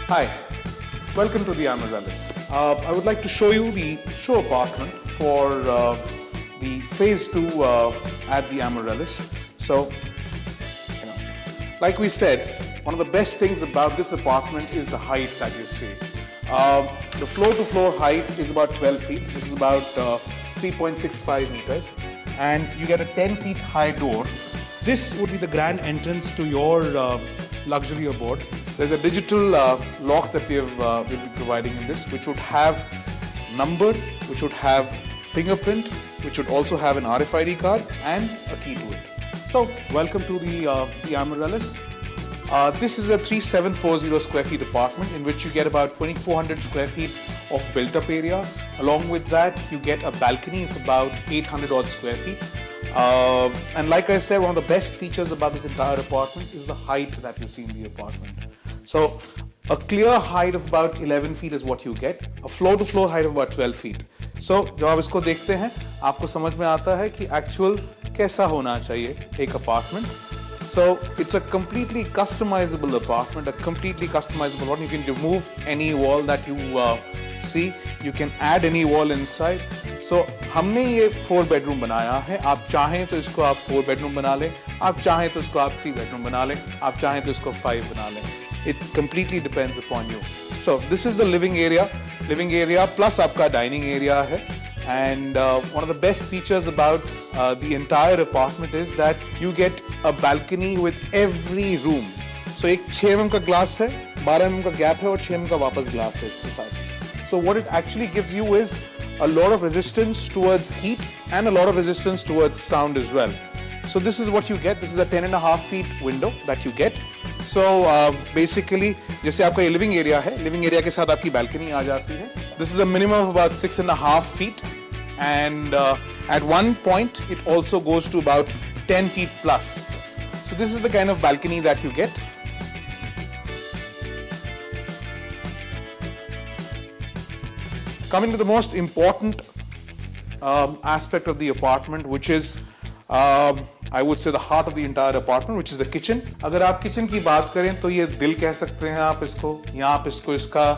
Hi, welcome to the Amaryllis. I would like to show you the show apartment for the phase 2 at the Amaryllis. So, like we said, one of the best things about this apartment is the height that you see. The floor-to-floor height is about 12 feet. This is about 3.65 meters, and you get a 10 feet high door. This would be the grand entrance to your luxury abode. There's a digital lock that we'll be providing in this, which would have number, which would have fingerprint, which would also have an RFID card and a key to it. So, welcome to the Amaryllis. This is a 3740 square feet apartment in which you get about 2400 square feet of built-up area. Along with that, you get a balcony of about 800 odd square feet. And like I said, one of the best features about this entire apartment is the height that you see in the apartment. So, a clear height of about 11 feet is what you get. A floor-to-floor height of about 12 feet. So, जब आप इसको देखते हैं, आपको समझ में आता है कि actual कैसा होना चाहिए एक apartment. So, it's a completely customizable apartment, a completely customizable one. You can remove any wall that you see. You can add any wall inside. So, हमने ये 4 bedroom बनाया है. आप चाहें तो इसको आप 4 bedroom बना लें. आप चाहें तो इसको आप 3 bedroom बना लें. आप चाहें तो इसको 5 बना लें. It completely depends upon you. So, this is the living area. Living area plus आपका dining area है. And one of the best features about the entire apartment is that you get a balcony with every room. So एक 6 mm का glass है, 12 mm का gap है और 6 mm का वापस glass है इसके साथ. So what it actually gives you is a lot of resistance towards heat and a lot of resistance towards sound as well. So this is what you get. This is a 10.5 feet window that you get. So basically जैसे आपका ये living area है, living area के साथ आपकी balcony आ जाती है. This is a minimum of about 6.5 feet. And at one point it also goes to about 10 feet plus. So this is the kind of balcony that you get. Coming to the most important aspect of the apartment, which is I would say the heart of the entire apartment, which is the kitchen. अगर आप kitchen की बात करें तो ये दिल कह सकते हैं आप इसको, या आप इसको इसका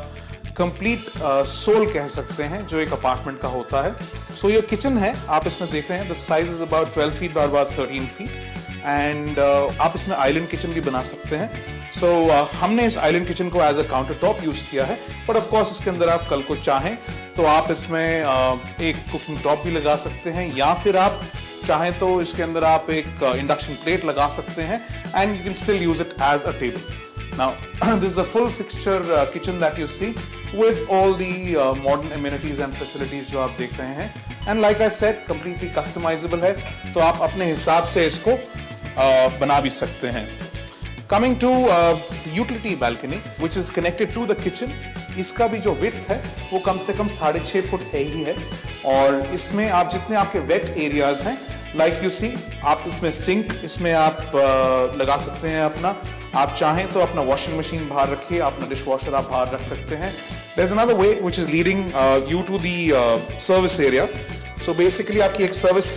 कंप्लीट सोल कह सकते हैं जो एक अपार्टमेंट का होता है. सो ये किचन है, आप इसमें देख रहे हैं, the size is about 12 feet by about 13 feet. And आप इसमें आइलैंड किचन भी बना सकते हैं. सो हमने इस आइलैंड किचन को as a countertop use किया है, बट ऑफ कोर्स इसके अंदर आप कल को चाहें तो आप इसमें एक कुकिंग टॉप भी लगा सकते हैं, या फिर आप चाहें तो इसके अंदर आप एक इंडक्शन प्लेट लगा सकते हैं, and you can still use it as a table. Now, this is a full fixture kitchen that you see with all the modern amenities and facilities जो आप देख रहे हैं. And like I said, completely customizable है, तो आप अपने हिसाब से इसको बना भी सकते हैं. Coming to the utility balcony, which is connected to the kitchen, इसका भी जो width है वो कम से कम 6.5 फुट है ही है. और इसमें आप जितने आपके wet areas हैं, like you see, आप इसमें सिंक इसमें आप लगा सकते हैं अपना. आप चाहें तो अपना वॉशिंग मशीन बाहर रखिए, अपना डिश वॉशर आप बाहर रख सकते हैं. There's another way which is leading you to the service area. So basically आपकी एक सर्विस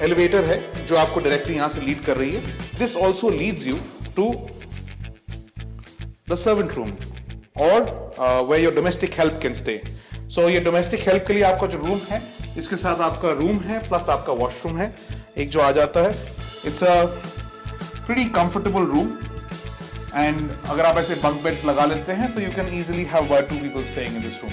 एलिवेटर है जो आपको डायरेक्टली यहाँ से लीड कर रही है. This also leads you to the servant room or where your domestic help can stay. So ये domestic help के लिए आपका जो रूम है, इसके साथ आपका रूम है प्लस आपका वॉशरूम है एक जो आ जाता है. It's a pretty comfortable room. And अगर आप ऐसे bunk beds लगा लेते हैं तो you can easily have about 2 people staying in this room.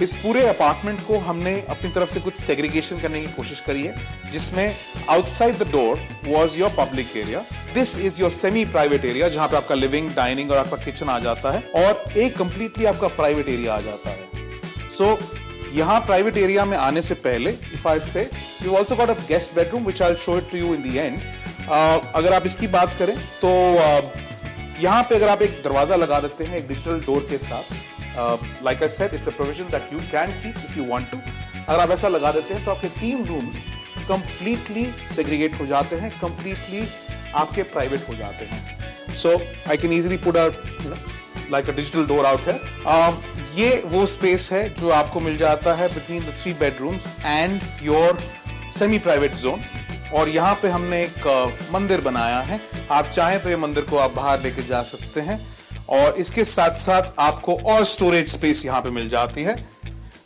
इस पूरे अपार्टमेंट को हमने अपनी तरफ से कुछ सेग्रीगेशन करने की कोशिश करी है, जिसमें outside the door was your public area. This is your semi private area जहां पे आपका लिविंग, डाइनिंग और आपका किचन आ जाता है, और एक कंप्लीटली आपका प्राइवेट एरिया आ जाता है. सो यहाँ प्राइवेट एरिया में आने से पहले, if I say, you also got a guest bedroom which I will show it to you in the end. अगर आप इसकी बात करें तो यहाँ पे अगर आप एक दरवाजा लगा देते हैं एक डिजिटल डोर के साथ, like I said, it's a provision that you can keep if you want to. अगर आप ऐसा लगा देते हैं तो आपके 3 rooms completely segregate हो जाते हैं, completely आपके private हो जाते हैं. So I can easily put a like a digital door out here. ये वो space है जो आपको मिल जाता है between the 3 bedrooms and your semi-private zone. और यहाँ पे हमने एक मंदिर बनाया है। आप चाहें तो ये मंदिर को आप बाहर लेके जा सकते हैं और इसके साथ साथ आपको और स्टोरेज स्पेस यहाँ पे मिल जाती है।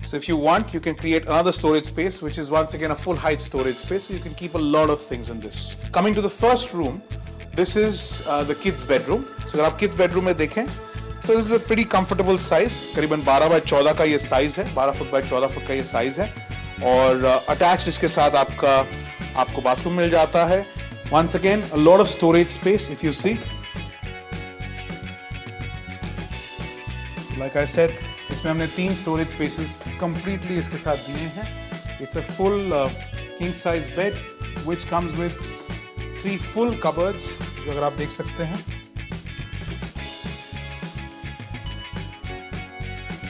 So if you want, you can create another storage space, which is once again a full height storage space. So you can keep a lot of things in this. Coming to the first room, this is the kids bedroom. So अगर आप kids bedroom में देखें, so this is a pretty comfortable size. करीबन 12 by 14 का ये size है, 12 foot by 14 foot का ये size है और attached इसके साथ आपको bathroom मिल जाता है. Once again, a lot of storage space if you see. Like I said, इसमें हमने 3 स्टोरेज स्पेसेस कंप्लीटली इसके साथ दिए हैं. It's a full king size bed which comes with 3 full cupboards, जो अगर आप देख सकते हैं.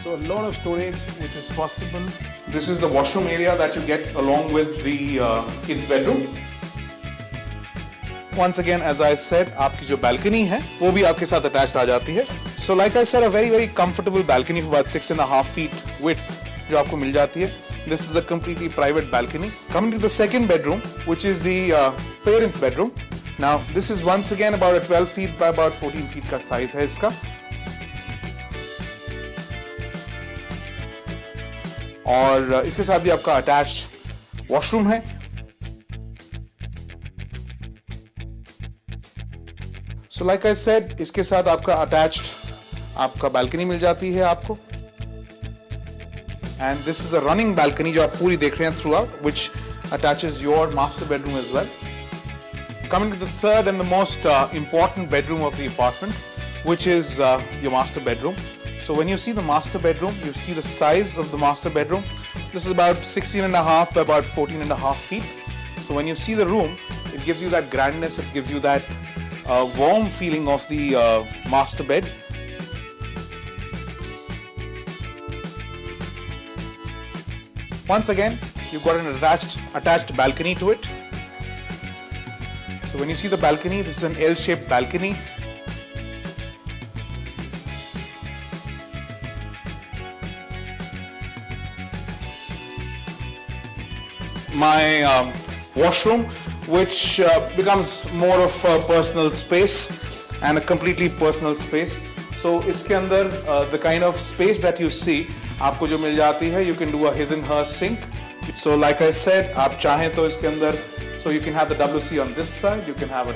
So a lot of storage which is possible. This is the washroom area that you get along with the kids bedroom. Once again, as I said, आपकी जो balcony है वो भी आपके साथ attached आ जाती है. So like I said, a very comfortable balcony of about 6.5 feet width जो आपको मिल जाती है. This is a completely private balcony. Coming to the second bedroom, which is the parents' bedroom. Now this is once again about a 12 feet by about 14 feet का size है इसका. और इसके साथ भी आपका attached washroom है. So like I said, इसके साथ आपका attached आपका balcony मिल जाती है आपको. And this is a running balcony जो आप पूरी देख रहे हैं throughout, which attaches your master bedroom as well. Coming to the third and the most important bedroom of the apartment, which is your master bedroom. So when you see the master bedroom, you see the size of the master bedroom. This is about 16.5 by about 14.5 feet. So when you see the room, it gives you that grandness, it gives you that warm feeling of the master bed. Once again, you've got an attached balcony to it. So when you see the balcony, this is an L-shaped balcony. My washroom, which becomes more of a personal space and a completely personal space. So इसके अंदर the kind of space that you see आपको जो मिल जाती है, you can do a his and her sink. So like I said, आप चाहें तो इसके अंदर, so you can have the WC on this side, you can have a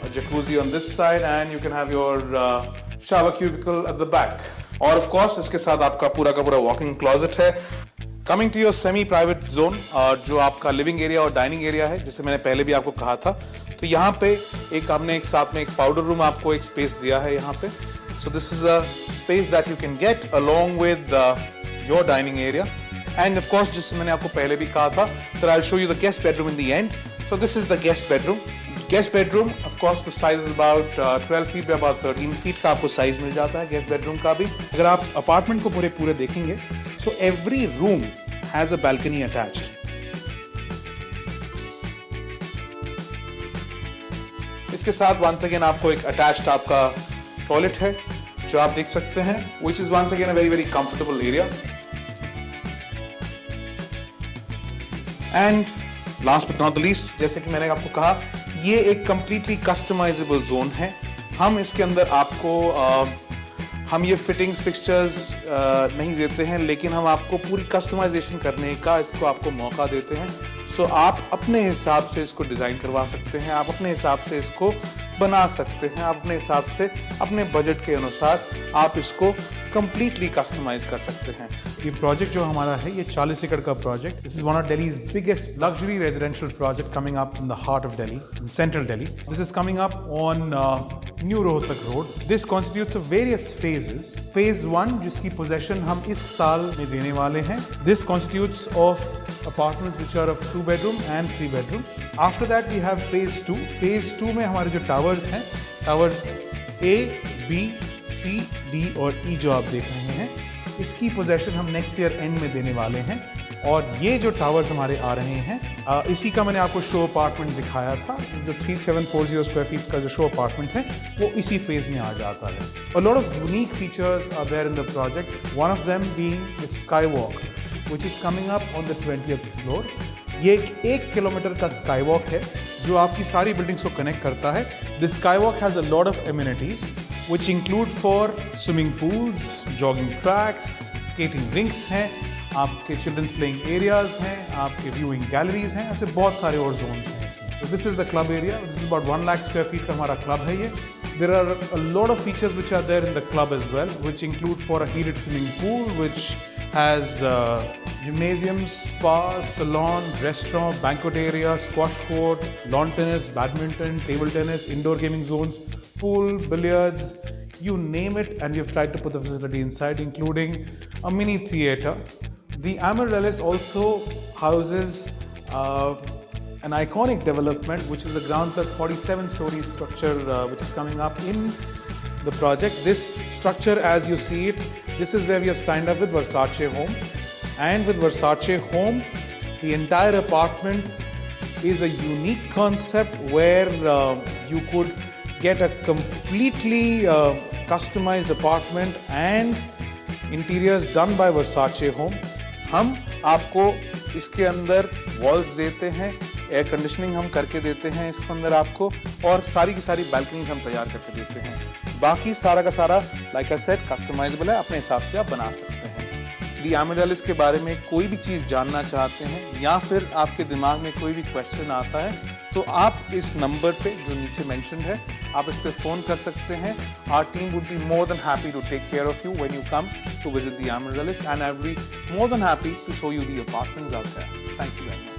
jacuzzi on this side, and you can have your shower cubicle at the back. और of course इसके साथ आपका पूरा का पूरा walk-in closet है. Coming to your semi-private zone, जो आपका living area और dining area है, जैसे मैंने पहले भी आपको कहा था, तो यहाँ पे हमने एक साथ में एक powder room आपको एक space दिया है यहाँ पे. So this is a space that you can get along with your dining area, and of course जिससे मैंने आपको पहले भी कहा था, that I'll show you the guest bedroom in the end. So this is the guest bedroom. Guest bedroom, of course, the size is about 12 feet by about 13 feet का आपको size मिल जाता है guest bedroom का भी. अगर आप apartment को पूरे देखेंगे, so every room has a balcony attached. इसके साथ once again आपको एक attached आपका toilet है जो आप देख सकते हैं, which is once again a very comfortable area. And last but not the least, जैसे कि मैंने आपको कहा, ये एक completely customizable zone है. हम इसके अंदर आपको हम ये फिटिंग्स फिक्सचर्स नहीं देते हैं, लेकिन हम आपको पूरी कस्टमाइजेशन करने का इसको आपको मौका देते हैं. सो आप अपने हिसाब से इसको डिज़ाइन करवा सकते हैं, आप अपने हिसाब से इसको बना सकते हैं, आप अपने हिसाब से अपने बजट के अनुसार आप इसको कंप्लीटली कस्टमाइज कर सकते हैं. ये प्रोजेक्ट जो हमारा है, ये 40 एकड़ का project. This is one of Delhi's biggest luxury residential project coming up in the heart of Delhi, in central Delhi. This is coming up on new Rohtak road. This constitutes of various phases. Phase 1 जिसकी possession हम इस साल में देने वाले हैं, this constitutes of apartments which are of 2 bedroom and 3 bedrooms. After that we have phase 2. phase 2 में हमारे जो टावर्स हैं, towers A, B, C, D और E जो आप देख रहे हैं, इसकी पोजेशन हम नेक्स्ट ईयर एंड में देने वाले हैं. और ये जो टावर्स हमारे आ रहे हैं, इसी का मैंने आपको शो अपार्टमेंट दिखाया था. जो 3740 स्क्वायर फीट का जो शो अपार्टमेंट है, वो इसी फेज में आ जाता है. A lot of unique features are there in the project. One of them being the skywalk, which is coming up on the 20th floor. ये एक किलोमीटर का स्काई वॉक है जो आपकी सारी बिल्डिंग्स को कनेक्ट करता है. This sky walk has a lot of amenities which include for swimming pools, jogging tracks, skating rinks हैं, आपके children's playing areas हैं, आपके viewing galleries हैं, ऐसे बहुत सारे और zones हैं इसमें. So this is the club area. This is about 1 lakh square feet का हमारा club है ये. There are a lot of features which are there in the club as well, which include for a heated swimming pool, which has gymnasium, spa, salon, restaurant, banquet area, squash court, lawn tennis, badminton, table tennis, indoor gaming zones, pool, billiards, you name it, and we have tried to put the facility inside, including a mini theater. The Amaryllis also houses an iconic development, which is a ground plus 47-story structure, which is coming up in the project. This structure, as you see it, this is where we have signed up with Versace Home, and with Versace Home, the entire apartment is a unique concept where you could get a completely customized apartment and interiors done by Versace Home. हम आपको इसके अंदर walls देते हैं, air conditioning हम करके देते हैं इसके अंदर आपको, और सारी की सारी balconies हम तैयार करके देते हैं. बाकी सारा का सारा like I said customizable है, अपने हिसाब से आप बना सकते हैं. दी Amaryllis के बारे में कोई भी चीज़ जानना चाहते हैं या फिर आपके दिमाग में कोई भी क्वेश्चन आता है तो आप इस नंबर पे जो नीचे मेंशन है आप इस पे फ़ोन कर सकते हैं. Our team would be more than happy to take care of you when you come to visit the Amaryllis, and I would be more than happy to show you the apartments out there. Thank you very much.